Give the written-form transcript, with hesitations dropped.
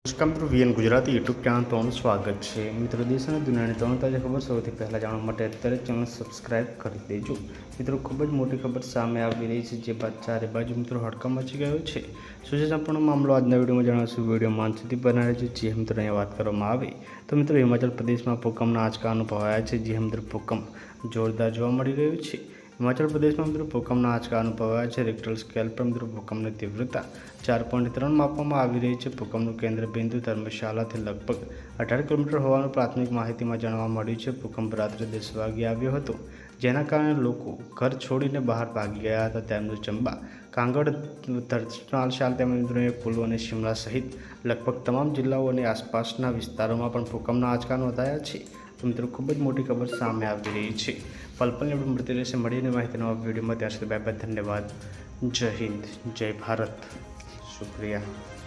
નમસ્કાર મિત્રો, VN Gujarati YouTube channel તમારું સ્વાગત છે। મિત્રો, દેશ અને દુનિયાની ત્રણ તાજા ખબર સૌથી પહેલાં જાણવા માટે અત્યારે ચેનલ સબસ્ક્રાઇબ કરી દેજો। મિત્રો, ખૂબ જ મોટી ખબર સામે આવી રહી છે, જે બાદ ચારે બાજુ મિત્રો હડકંપ મચી ગયો છે। શું છે સંપૂર્ણ મામલો આજના વિડીયોમાં જણાવશું। વિડીયોમાં અંત સુધી બનાવી છે। જે મિત્રો અહીંયા વાત કરવામાં આવે તો મિત્રો હિમાચલ પ્રદેશમાં ભૂકંપના આંચકા અનુભવાયા છે। જે મિત્રો ભૂકંપ જોરદાર જોવા મળી રહ્યો છે। હિમાચલ પ્રદેશમાં મિત્રો ભૂકંપના આંચકા અનુભવાયા છે। રેક્ટર સ્કેલ પર મિત્રો ભૂકંપની તીવ્રતા 4.3 માપવામાં આવી રહી છે। ભૂકંપનું કેન્દ્ર બિંદુ ધર્મશાલાથી લગભગ 18 કિલોમીટર હોવાનું પ્રાથમિક માહિતીમાં જાણવા મળ્યું છે। ભૂકંપ રાત્રે 10 વાગે આવ્યો હતો, જેના કારણે લોકો ઘર છોડીને બહાર ભાગી ગયા હતા। તેમનું ચંબા, કાંગડ, ધર્મશાલા તેમજ મિત્રો કુલ્લુ અને શિમલા સહિત લગભગ તમામ જિલ્લાઓ અને આસપાસના વિસ્તારોમાં પણ ભૂકંપના આંચકા નોંધાયા છે। તો મિત્રો ખૂબ જ મોટી ખબર સામે આવી રહી છે। પલપલની અપડેટ મળતી રહેશે। મળીને માહિતીના વિડીયોમાં, ત્યાં સુધી બાય બાય, ધન્યવાદ, જય હિન્દ, જય ભારત, શુક્રિયા।